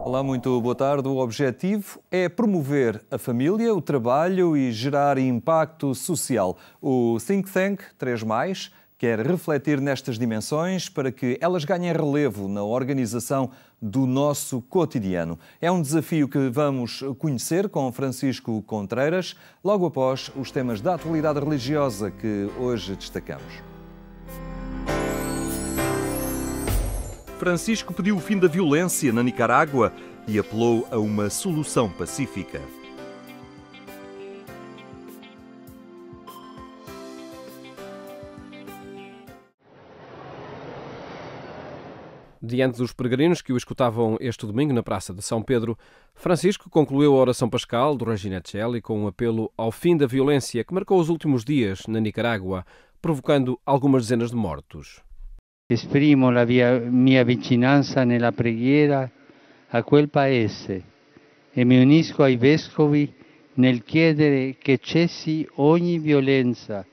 Olá, muito boa tarde. O objetivo é promover a família, o trabalho e gerar impacto social. O Think Tank 3+, quer refletir nestas dimensões para que elas ganhem relevo na organização do nosso cotidiano. É um desafio que vamos conhecer com Francisco Contreiras, logo após os temas da atualidade religiosa que hoje destacamos. Francisco pediu o fim da violência na Nicarágua e apelou a uma solução pacífica. Diante dos peregrinos que o escutavam este domingo na Praça de São Pedro, Francisco concluiu a oração pascal do Regina Coeli com um apelo ao fim da violência que marcou os últimos dias na Nicarágua, provocando algumas dezenas de mortos. Esprimo la mia vicinanza nella preghiera a quel paese e mi unisco ai vescovi nel chiedere che cessi ogni violenza,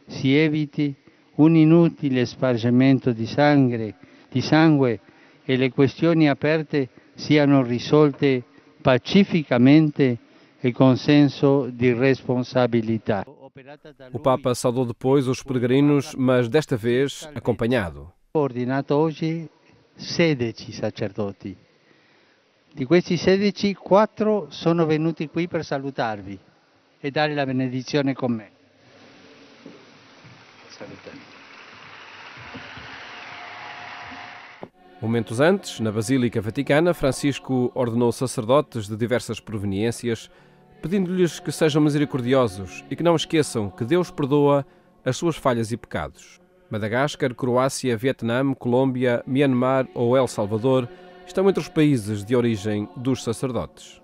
si eviti un inutile spargimento di sangue e le questioni aperte siano risolte pacificamente e con senso di responsabilità. O Papa saudou depois os peregrinos, mas desta vez acompanhado. Ho ordinato oggi 16 sacerdoti. Di questi 16, 4 sono venuti qui per salutarvi e dare la benedizione con me. Salutami. Momentos antes, na Basílica Vaticana, Francisco ordenou sacerdotes de diversas proveniências, pedindo-lhes que sejam misericordiosos e que não esqueçam que Deus perdoa as suas falhas e pecados. Madagascar, Croácia, Vietnã, Colômbia, Myanmar ou El Salvador estão entre os países de origem dos sacerdotes.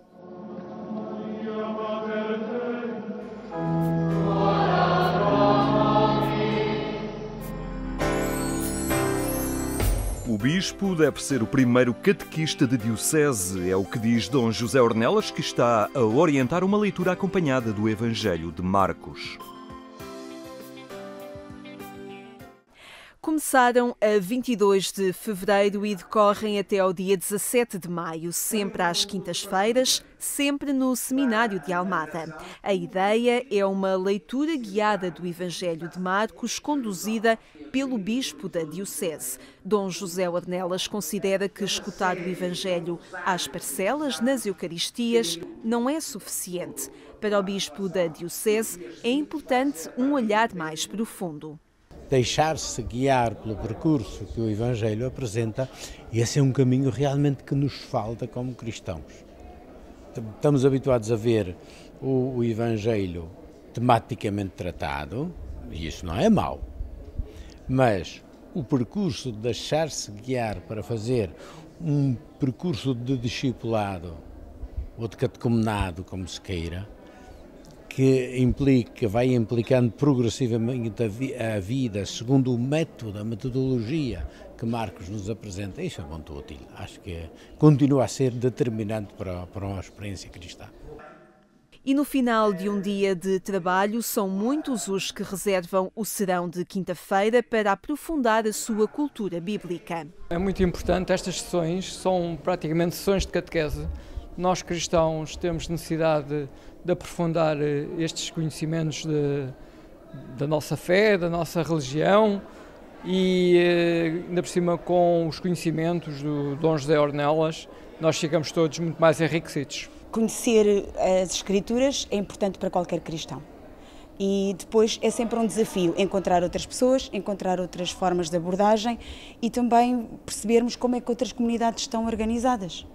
O bispo deve ser o primeiro catequista de diocese, é o que diz Dom José Ornelas, que está a orientar uma leitura acompanhada do Evangelho de Marcos. Começaram a 22 de fevereiro e decorrem até ao dia 17 de maio, sempre às quintas-feiras, sempre no Seminário de Almada. A ideia é uma leitura guiada do Evangelho de Marcos, conduzida pelo bispo da Diocese. Dom José Ornelas considera que escutar o Evangelho às parcelas, nas Eucaristias, não é suficiente. Para o bispo da Diocese, é importante um olhar mais profundo. Deixar-se guiar pelo percurso que o Evangelho apresenta, esse é um caminho realmente que nos falta como cristãos. Estamos habituados a ver o Evangelho tematicamente tratado, e isso não é mau, mas o percurso de deixar-se guiar para fazer um percurso de discipulado ou de catecumenado, como se queira, que vai implicando progressivamente a vida segundo o método, a metodologia que Marcos nos apresenta, isso é muito útil. Acho que continua a ser determinante para uma experiência cristã. E no final de um dia de trabalho, são muitos os que reservam o serão de quinta-feira para aprofundar a sua cultura bíblica. É muito importante, estas sessões são praticamente sessões de catequese. Nós cristãos temos necessidade de aprofundar estes conhecimentos da nossa fé, da nossa religião e ainda por cima com os conhecimentos do Dom José Ornelas, nós ficamos todos muito mais enriquecidos. Conhecer as Escrituras é importante para qualquer cristão e depois é sempre um desafio encontrar outras pessoas, encontrar outras formas de abordagem e também percebermos como é que outras comunidades estão organizadas.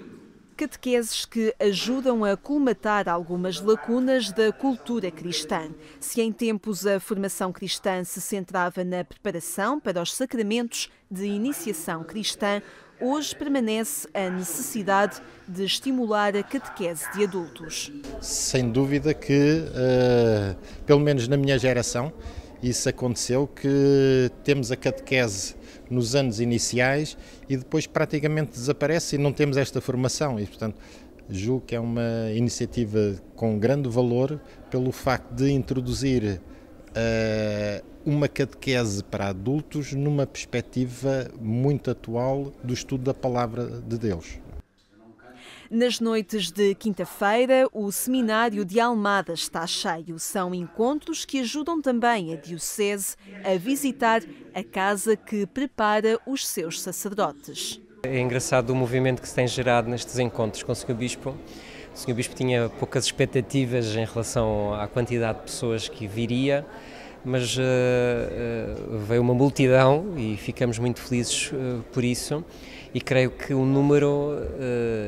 Catequeses que ajudam a colmatar algumas lacunas da cultura cristã. Se em tempos a formação cristã se centrava na preparação para os sacramentos de iniciação cristã, hoje permanece a necessidade de estimular a catequese de adultos. Sem dúvida que, pelo menos na minha geração, isso aconteceu, que temos a catequese nos anos iniciais e depois praticamente desaparece e não temos esta formação e, portanto, julgo que é uma iniciativa com grande valor pelo facto de introduzir uma catequese para adultos numa perspectiva muito atual do estudo da Palavra de Deus. Nas noites de quinta-feira, o Seminário de Almada está cheio. São encontros que ajudam também a Diocese a visitar a casa que prepara os seus sacerdotes. É engraçado o movimento que se tem gerado nestes encontros com o Sr. Bispo. O Sr. Bispo tinha poucas expectativas em relação à quantidade de pessoas que viria, mas veio uma multidão e ficamos muito felizes por isso. E creio que o número,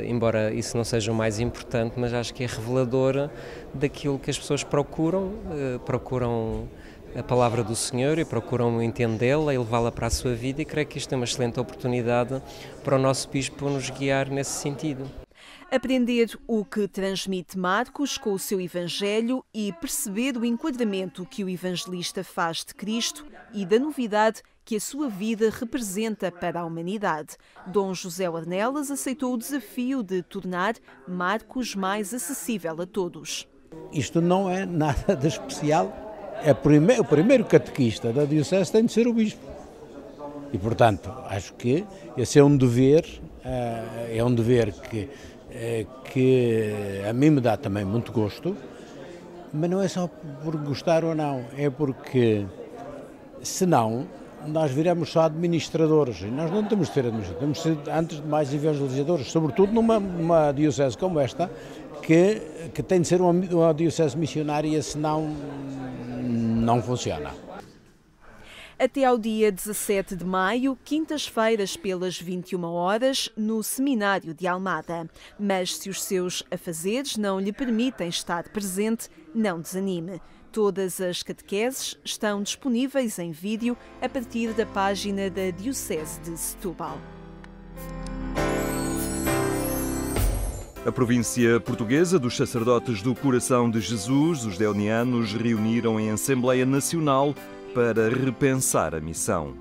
embora isso não seja o mais importante, mas acho que é revelador daquilo que as pessoas procuram a palavra do Senhor e procuram entendê-la e levá-la para a sua vida, e creio que isto é uma excelente oportunidade para o nosso Bispo nos guiar nesse sentido. Aprender o que transmite Marcos com o seu Evangelho e perceber o enquadramento que o evangelista faz de Cristo e da novidade que a sua vida representa para a humanidade. Dom José Ornelas aceitou o desafio de tornar Marcos mais acessível a todos. Isto não é nada de especial. O primeiro catequista da Diocese tem de ser o Bispo. E, portanto, acho que esse é um dever que a mim me dá também muito gosto, mas não é só por gostar ou não, é porque, senão, nós viramos só administradores, e nós não temos de ser administradores, temos de ser, antes de mais, evangelizadores, sobretudo numa diocese como esta, que tem de ser uma diocese missionária, senão não funciona. Até ao dia 17 de maio, quintas-feiras pelas 21 horas, no Seminário de Almada. Mas se os seus afazeres não lhe permitem estar presente, não desanime. Todas as catequeses estão disponíveis em vídeo a partir da página da Diocese de Setúbal. A província portuguesa dos sacerdotes do Coração de Jesus, os deonianos, reuniram em Assembleia Nacional para repensar a missão.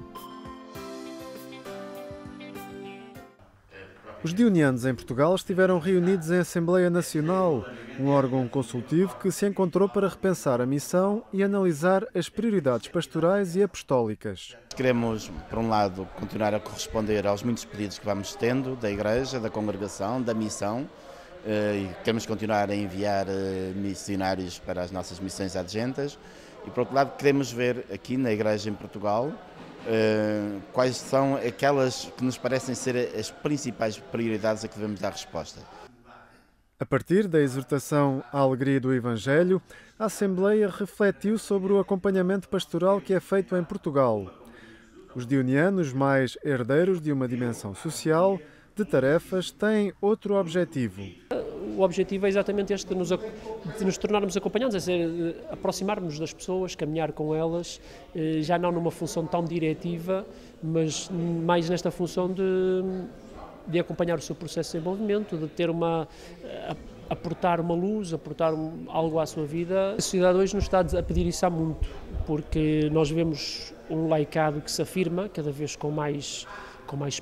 Os deonianos em Portugal estiveram reunidos em Assembleia Nacional, um órgão consultivo que se encontrou para repensar a missão e analisar as prioridades pastorais e apostólicas. Queremos, por um lado, continuar a corresponder aos muitos pedidos que vamos tendo da Igreja, da congregação, da missão, e queremos continuar a enviar missionários para as nossas missões adjuntas. E, por outro lado, queremos ver aqui na Igreja em Portugal quais são aquelas que nos parecem ser as principais prioridades a que devemos dar resposta. A partir da exortação à alegria do Evangelho, a Assembleia refletiu sobre o acompanhamento pastoral que é feito em Portugal. Os deonianos, mais herdeiros de uma dimensão social, de tarefas, têm outro objetivo. O objetivo é exatamente este, de nos tornarmos acompanhantes, é dizer, aproximarmos das pessoas, caminhar com elas, já não numa função tão diretiva, mas mais nesta função de acompanhar o seu processo de desenvolvimento, de ter aportar uma luz, aportar algo à sua vida. A sociedade hoje nos está a pedir isso há muito, porque nós vemos um laicado que se afirma cada vez com mais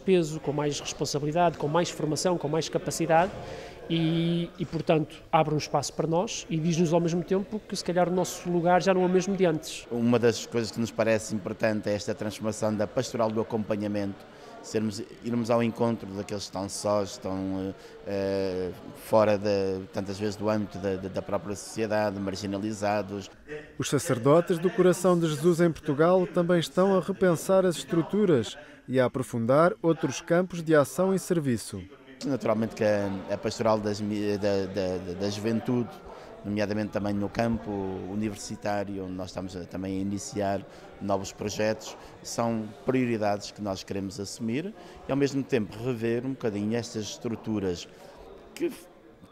peso, com mais responsabilidade, com mais formação, com mais capacidade e, portanto, abre um espaço para nós e diz-nos ao mesmo tempo que, se calhar, o nosso lugar já não é o mesmo de antes. Uma das coisas que nos parece importante é esta transformação da pastoral do acompanhamento, irmos ao encontro daqueles que estão sós, estão fora, tantas vezes, do âmbito da própria sociedade, marginalizados. Os sacerdotes do Coração de Jesus em Portugal também estão a repensar as estruturas e a aprofundar outros campos de ação e serviço. Naturalmente que a pastoral da juventude, nomeadamente também no campo universitário, onde nós estamos também a iniciar novos projetos, são prioridades que nós queremos assumir e, ao mesmo tempo, rever um bocadinho estas estruturas que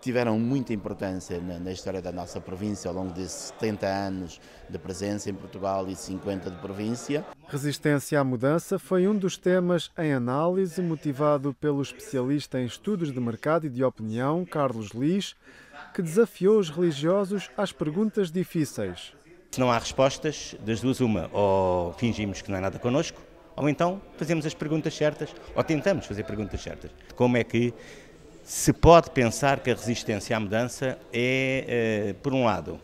tiveram muita importância na história da nossa província ao longo de 70 anos de presença em Portugal e 50 de província. Resistência à mudança foi um dos temas em análise, motivado pelo especialista em estudos de mercado e de opinião, Carlos Lis, que desafiou os religiosos às perguntas difíceis. Se não há respostas, das duas uma, ou fingimos que não há nada connosco, ou então fazemos as perguntas certas, ou tentamos fazer perguntas certas. Como é que se pode pensar que a resistência à mudança é, por um lado,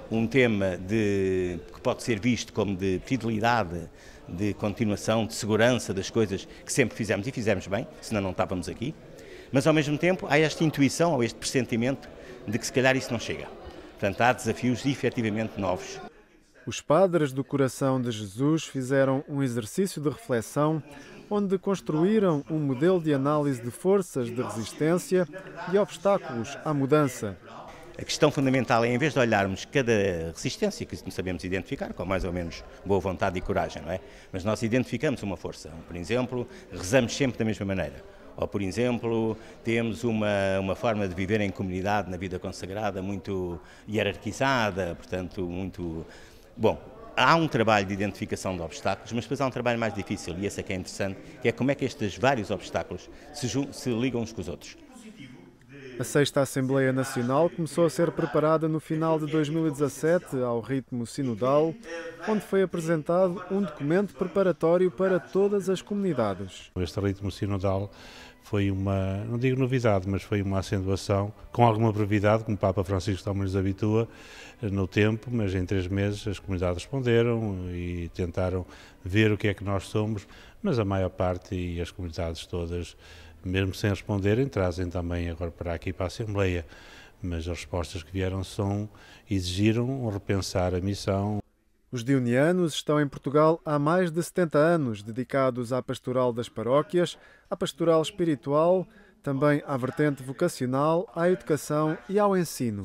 um tema que pode ser visto como de fidelidade, de continuação, de segurança das coisas que sempre fizemos e fizemos bem, senão não estávamos aqui. Mas, ao mesmo tempo, há esta intuição ou este pressentimento de que, se calhar, isso não chega. Portanto, há desafios efetivamente novos. Os padres do Coração de Jesus fizeram um exercício de reflexão onde construíram um modelo de análise de forças de resistência e obstáculos à mudança. A questão fundamental é, em vez de olharmos cada resistência que sabemos identificar, com mais ou menos boa vontade e coragem, não é? Mas nós identificamos uma força. Por exemplo, rezamos sempre da mesma maneira. Ou, por exemplo, temos uma forma de viver em comunidade, na vida consagrada, muito hierarquizada, portanto, muito... Bom, há um trabalho de identificação de obstáculos, mas depois há um trabalho mais difícil, e esse é que é interessante, que é como é que estes vários obstáculos se ligam uns com os outros. A 6ª Assembleia Nacional começou a ser preparada no final de 2017, ao ritmo sinodal, onde foi apresentado um documento preparatório para todas as comunidades. Este ritmo sinodal foi uma, não digo novidade, mas foi uma acentuação, com alguma brevidade, como o Papa Francisco também nos habitua, no tempo, mas em 3 meses as comunidades responderam e tentaram ver o que é que nós somos, mas a maior parte e as comunidades todas, mesmo sem responderem, trazem também agora para aqui para a Assembleia, mas as respostas que vieram exigiram repensar a missão. Os dionianos estão em Portugal há mais de 70 anos, dedicados à pastoral das paróquias, à pastoral espiritual, também à vertente vocacional, à educação e ao ensino.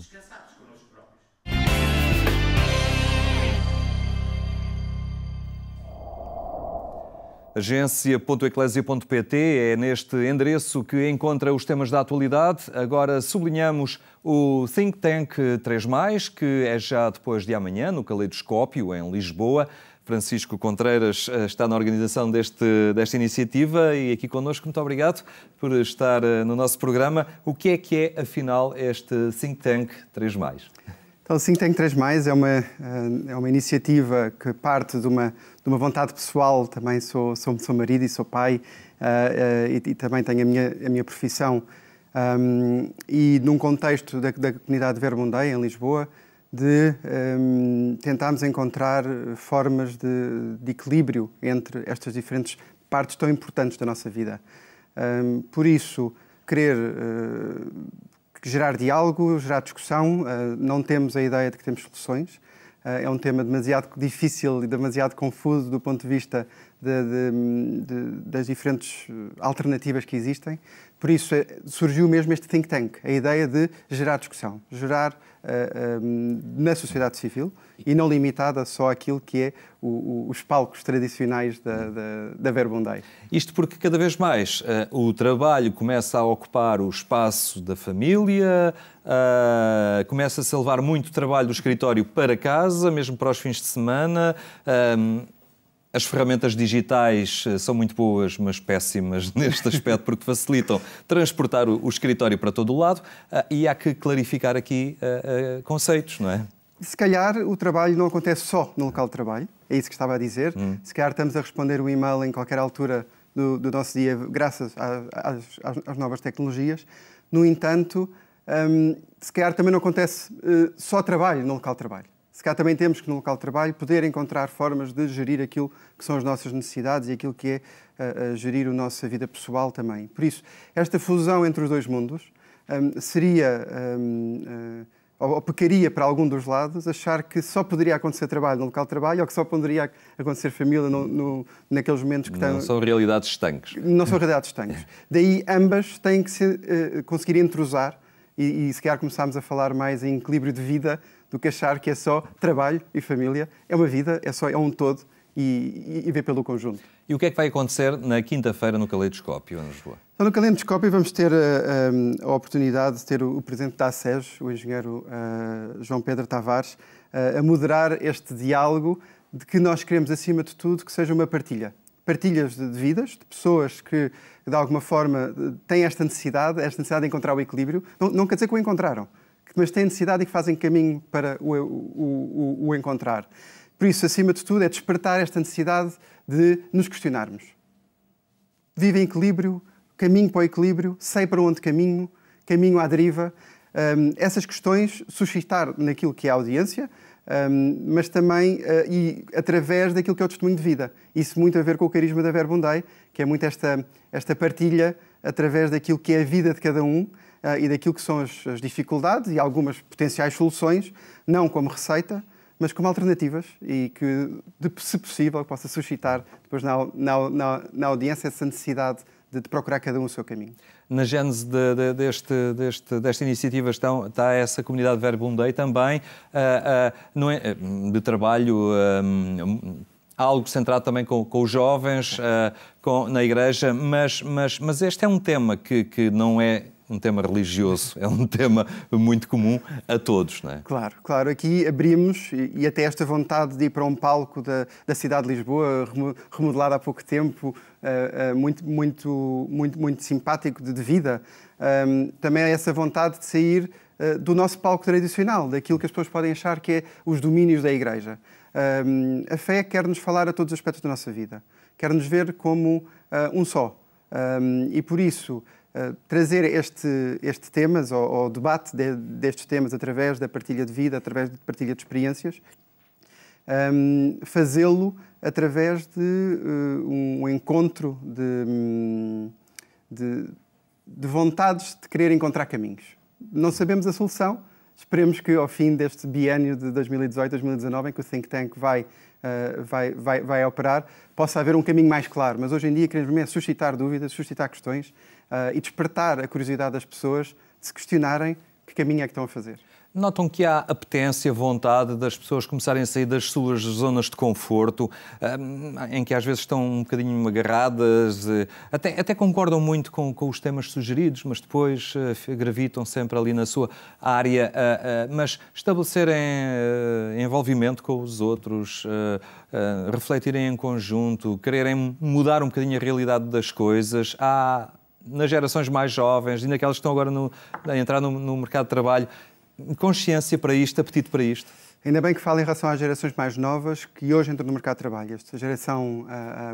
Agência.eclésia.pt é neste endereço que encontra os temas da atualidade. Agora sublinhamos o Think Tank 3+, que é já depois de amanhã, no Caleidoscópio, em Lisboa. Francisco Contreiras está na organização desta iniciativa e aqui connosco. Muito obrigado por estar no nosso programa. O que é, afinal, este Think Tank 3+. Então, o Think Tank 3+, é uma iniciativa que parte de uma vontade pessoal. Também sou marido e sou pai e também tenho a minha profissão. E num contexto da comunidade de Verbundei, em Lisboa, de tentarmos encontrar formas de equilíbrio entre estas diferentes partes tão importantes da nossa vida. Por isso, querer gerar diálogo, gerar discussão. Não temos a ideia de que temos soluções. É um tema demasiado difícil e demasiado confuso do ponto de vista das diferentes alternativas que existem. Por isso surgiu mesmo este think tank, a ideia de gerar discussão, gerar na sociedade civil e não limitada só àquilo que é os palcos tradicionais da Verbundei. Isto porque cada vez mais o trabalho começa a ocupar o espaço da família, começa-se a levar muito trabalho do escritório para casa, mesmo para os fins de semana. As ferramentas digitais são muito boas, mas péssimas neste aspecto, porque facilitam transportar o escritório para todo o lado e há que clarificar aqui conceitos, não é? Se calhar o trabalho não acontece só no local de trabalho, é isso que estava a dizer. Se calhar estamos a responder o e-mail em qualquer altura do nosso dia, graças às novas tecnologias. No entanto, se calhar também não acontece só trabalho no local de trabalho. Se calhar também temos que, no local de trabalho, poder encontrar formas de gerir aquilo que são as nossas necessidades e aquilo que é gerir a nossa vida pessoal também. Por isso, esta fusão entre os dois mundos seria, ou pecaria para algum dos lados, achar que só poderia acontecer trabalho no local de trabalho ou que só poderia acontecer família naqueles momentos que não são realidades estanques. Não são realidades estanques. Daí, ambas têm que conseguir entrosar e se calhar começarmos a falar mais em equilíbrio de vida do que achar que é só trabalho e família. É uma vida, é um todo e ver pelo conjunto. E o que é que vai acontecer na quinta-feira no Caleidoscópio, em Lisboa? Então, no Caleidoscópio vamos ter a oportunidade de ter o Presidente da ACES, o engenheiro João Pedro Tavares, a moderar este diálogo de que nós queremos, acima de tudo, que seja uma partilha. Partilhas de vidas, de pessoas que, de alguma forma, têm esta necessidade de encontrar o equilíbrio. Não quer dizer que o encontraram, mas têm necessidade e que fazem caminho para o encontrar. Por isso, acima de tudo, é despertar esta necessidade de nos questionarmos. Vivo em equilíbrio, caminho para o equilíbrio, sei para onde caminho à deriva. Essas questões suscitar naquilo que é a audiência mas também e através daquilo que é o testemunho de vida. Isso muito a ver com o carisma da Verbum-Dei, que é muito esta partilha através daquilo que é a vida de cada um e daquilo que são as dificuldades e algumas potenciais soluções, não como receita, mas como alternativas e que, se possível, possa suscitar depois na audiência essa necessidade de procurar cada um o seu caminho. Na gênese desta iniciativa está essa comunidade Verbum-Dei também, de trabalho, algo centrado também com os jovens, na Igreja, mas este é um tema que não é um tema religioso, é um tema muito comum a todos, não é? Claro, claro. Aqui abrimos, e até esta vontade de ir para um palco da cidade de Lisboa, remodelado há pouco tempo, muito simpático de vida. Também é essa vontade de sair do nosso palco tradicional, daquilo que as pessoas podem achar que é os domínios da Igreja. A fé quer-nos falar a todos os aspectos da nossa vida, quer-nos ver como um só. E por isso, trazer este temas, ou debate destes temas através da partilha de vida, através de partilha de experiências, fazê-lo através de um encontro de vontades de querer encontrar caminhos. Não sabemos a solução, esperemos que ao fim deste biênio de 2018-2019, em que o Think Tank vai operar, possa haver um caminho mais claro. Mas hoje em dia queremos mesmo suscitar dúvidas, suscitar questões e despertar a curiosidade das pessoas de se questionarem que caminho é que estão a fazer. Notam que há apetência, vontade das pessoas começarem a sair das suas zonas de conforto, em que às vezes estão um bocadinho agarradas, até concordam muito com os temas sugeridos, mas depois gravitam sempre ali na sua área, mas estabelecerem envolvimento com os outros, refletirem em conjunto, quererem mudar um bocadinho a realidade das coisas. Há, nas gerações mais jovens e naquelas que estão agora a entrar no mercado de trabalho, consciência para isto, apetite para isto? Ainda bem que fala em relação às gerações mais novas que hoje entram no mercado de trabalho. Esta geração,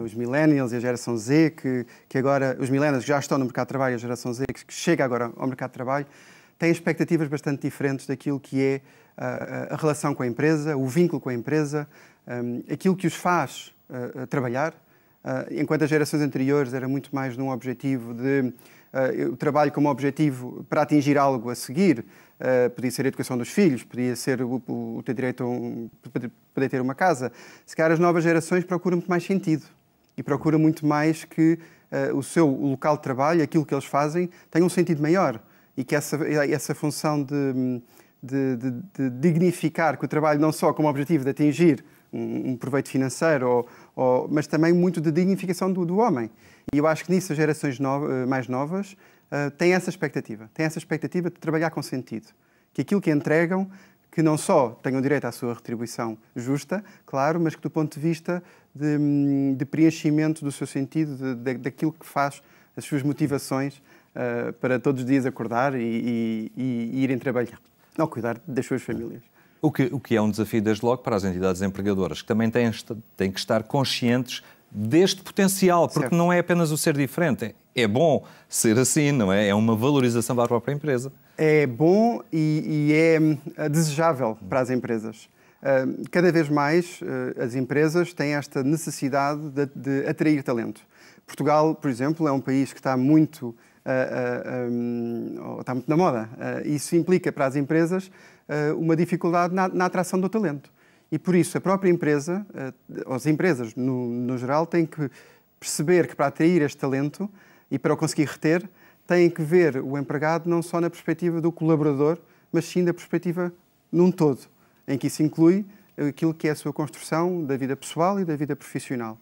os millennials e a geração Z, que agora, os millennials já estão no mercado de trabalho, a geração Z que chega agora ao mercado de trabalho, têm expectativas bastante diferentes daquilo que é a relação com a empresa, o vínculo com a empresa, aquilo que os faz trabalhar, enquanto as gerações anteriores era muito mais num objetivo de o trabalho como objetivo para atingir algo a seguir. Podia ser a educação dos filhos, podia ser o ter direito a poder ter uma casa. Se calhar as novas gerações procuram muito mais sentido e procuram muito mais que o seu local de trabalho, aquilo que eles fazem, tenha um sentido maior e que essa função de dignificar que o trabalho não só como objetivo de atingir um proveito financeiro, mas também muito de dignificação do homem. E eu acho que nisso as gerações mais novas têm essa expectativa de trabalhar com sentido. Que aquilo que entregam, que não só tenham direito à sua retribuição justa, claro, mas que do ponto de vista de preenchimento do seu sentido, daquilo que faz as suas motivações para todos os dias acordar e irem trabalhar, ou cuidar das suas famílias. O que é um desafio, desde logo, para as entidades empregadoras, que também têm que estar conscientes deste potencial, porque não é apenas o ser diferente. É bom ser assim, não é? É uma valorização da própria empresa. É bom e é desejável para as empresas. Cada vez mais as empresas têm esta necessidade de atrair talento. Portugal, por exemplo, é um país que está muito na moda. Isso implica para as empresas uma dificuldade na atração do talento. E por isso a própria empresa, as empresas no geral, têm que perceber que para atrair este talento e para o conseguir reter, têm que ver o empregado não só na perspectiva do colaborador, mas sim da perspectiva num todo, em que isso inclui aquilo que é a sua construção da vida pessoal e da vida profissional.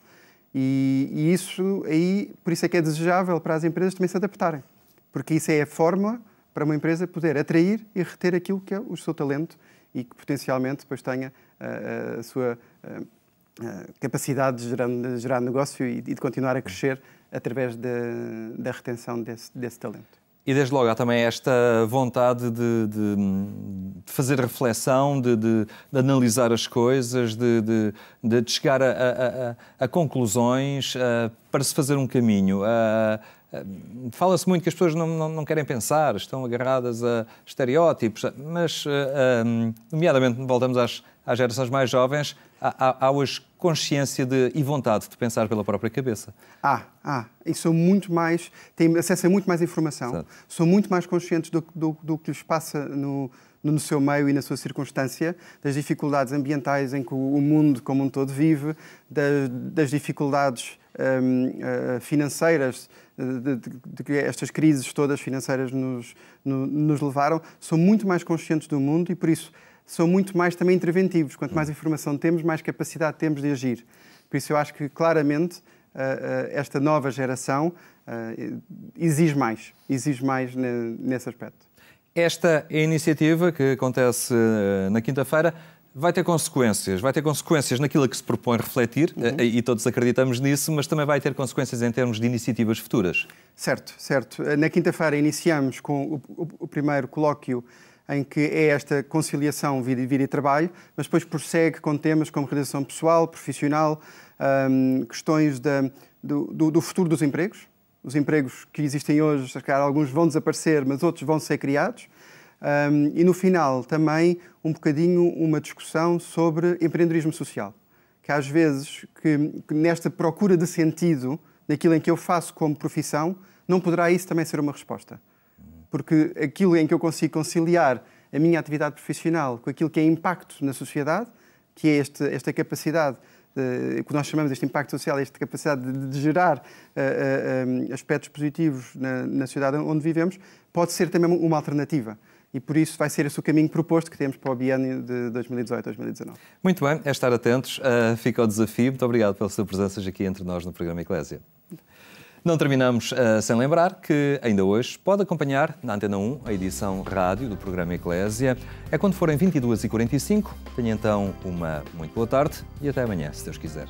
E isso aí, por isso é que é desejável para as empresas também se adaptarem, porque isso é a fórmula para uma empresa poder atrair e reter aquilo que é o seu talento e que potencialmente depois tenha a sua capacidade de gerar negócio e de continuar a crescer através da retenção desse talento. E desde logo há também esta vontade de fazer reflexão, de analisar as coisas, de chegar a conclusões para se fazer um caminho. Fala-se muito que as pessoas não querem pensar, estão agarradas a estereótipos, mas, nomeadamente, voltamos às gerações mais jovens, há hoje consciência e vontade de pensar pela própria cabeça. E são muito mais, têm acesso a muito mais informação, certo. São muito mais conscientes do que lhes passa no seu meio e na sua circunstância, das dificuldades ambientais em que o mundo como um todo vive, das dificuldades financeiras, de que estas crises todas financeiras nos levaram, são muito mais conscientes do mundo e, por isso, são muito mais também interventivos. Quanto mais informação temos, mais capacidade temos de agir. Por isso eu acho que, claramente, esta nova geração exige mais nesse aspecto. Esta é a iniciativa que acontece na quinta-feira. Vai ter consequências naquilo a que se propõe refletir, e todos acreditamos nisso, mas também vai ter consequências em termos de iniciativas futuras. Certo. Na quinta-feira iniciamos com o primeiro colóquio em que é esta conciliação vida e trabalho, mas depois prossegue com temas como realização pessoal, profissional, questões do futuro dos empregos. Os empregos que existem hoje, alguns vão desaparecer, mas outros vão ser criados. E no final também um bocadinho uma discussão sobre empreendedorismo social. Que às vezes, que nesta procura de sentido, naquilo em que eu faço como profissão, não poderá isso também ser uma resposta. Porque aquilo em que eu consigo conciliar a minha atividade profissional com aquilo que é impacto na sociedade, que é esta capacidade, que nós chamamos este impacto social, esta capacidade de gerar aspectos positivos na sociedade onde vivemos, pode ser também uma alternativa. E por isso vai ser esse o caminho proposto que temos para o biênio de 2018-2019. Muito bem, é estar atentos. Fica o desafio. Muito obrigado pela sua presença aqui entre nós no programa Eclésia. Não terminamos sem lembrar que ainda hoje pode acompanhar na Antena 1 a edição rádio do programa Eclésia. É quando forem 22h45. Tenha então uma muito boa tarde e até amanhã, se Deus quiser.